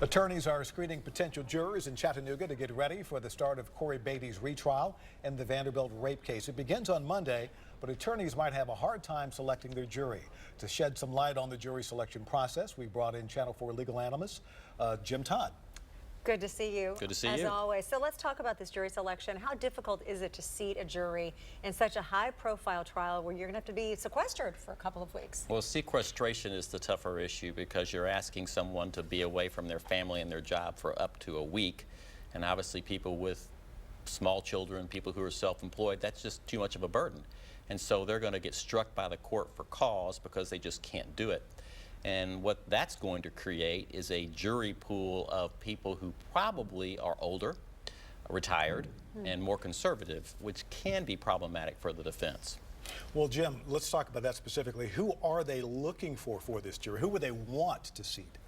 Attorneys are screening potential jurors in Chattanooga to get ready for the start of Corey Beatty's retrial in the Vanderbilt rape case. It begins on Monday, but attorneys might have a hard time selecting their jury. To shed some light on the jury selection process, we brought in Channel 4 legal analyst Jim Todd. Good to see you. Good to see you. As always. So let's talk about this jury selection. How difficult is it to seat a jury in such a high-profile trial where you're going to have to be sequestered for a couple of weeks? Well, sequestration is the tougher issue because you're asking someone to be away from their family and their job for up to a week. And obviously people with small children, people who are self-employed, that's just too much of a burden. And so they're going to get struck by the court for cause because they just can't do it. And what that's going to create is a jury pool of people who probably are older, retired, and more conservative, which can be problematic for the defense. Well, Jim, let's talk about that specifically. Who are they looking for this jury? Who would they want to seat?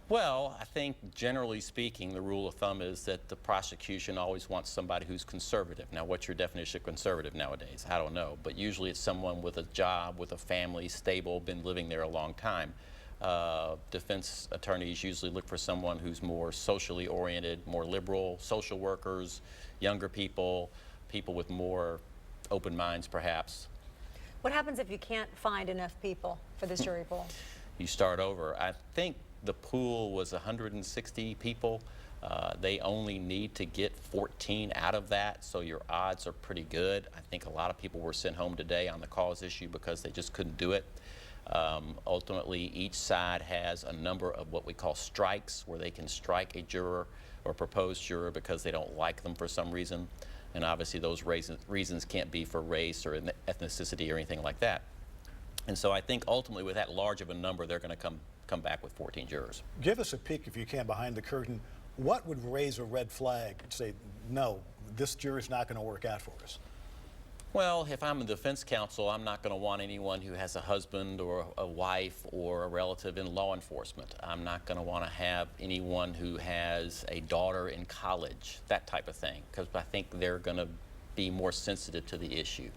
Well, I think generally speaking, the rule of thumb is that the prosecution always wants somebody who's conservative. Now, what's your definition of conservative nowadays? I don't know, but usually it's someone with a job, with a family, stable, been living there a long time. Defense attorneys usually look for someone who's more socially oriented, more liberal, social workers, younger people, people with more open minds perhaps. What happens if you can't find enough people for this jury pool? You start over. I think the pool was 160 people. They only need to get 14 out of that, so your odds are pretty good. I think a lot of people were sent home today on the cause issue because they just couldn't do it. Ultimately, each side has a number of what we call strikes, where they can strike a juror or proposed juror because they don't like them for some reason. And obviously those reasons can't be for race or ethnicity or anything like that. And so I think ultimately with that large of a number, they're going to come back with 14 jurors. Give us a peek, if you can, behind the curtain. What would raise a red flag and say, no, this jury's not going to work out for us? Well, if I'm a defense counsel, I'm not going to want anyone who has a husband or a wife or a relative in law enforcement. I'm not going to want to have anyone who has a daughter in college, that type of thing, because I think they're going to be more sensitive to the issue.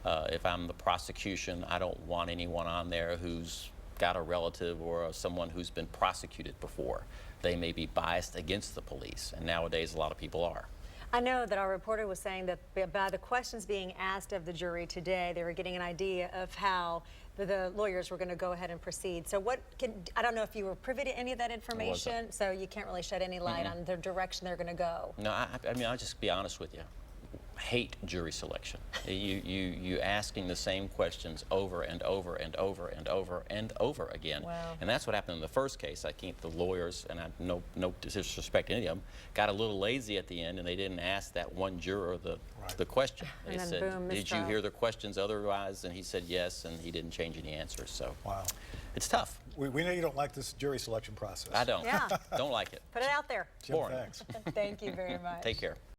If I'm the prosecution, I don't want anyone on there who's got a relative or someone who's been prosecuted before. They may be biased against the police, and nowadays a lot of people are. I know that our reporter was saying that by the questions being asked of the jury today, they were getting an idea of how the lawyers were going to go ahead and proceed. So I don't know if you were privy to any of that information, so you can't really shed any light on the direction they're going to go. No, I mean, I'll just be honest with you. Hate jury selection. You asking the same questions over and over and over and over and over again. Wow. And that's what happened in the first case. I think the lawyers, and I no disrespect to any of them, got a little lazy at the end and they didn't ask that one juror the question. They said, boom, did you hear the questions otherwise? And he said yes, and he didn't change any answers. So wow, it's tough. We know you don't like this jury selection process. I don't. Yeah. Don't like it. Put it out there. Jim, Boring. thanks. Thank you very much. Take care.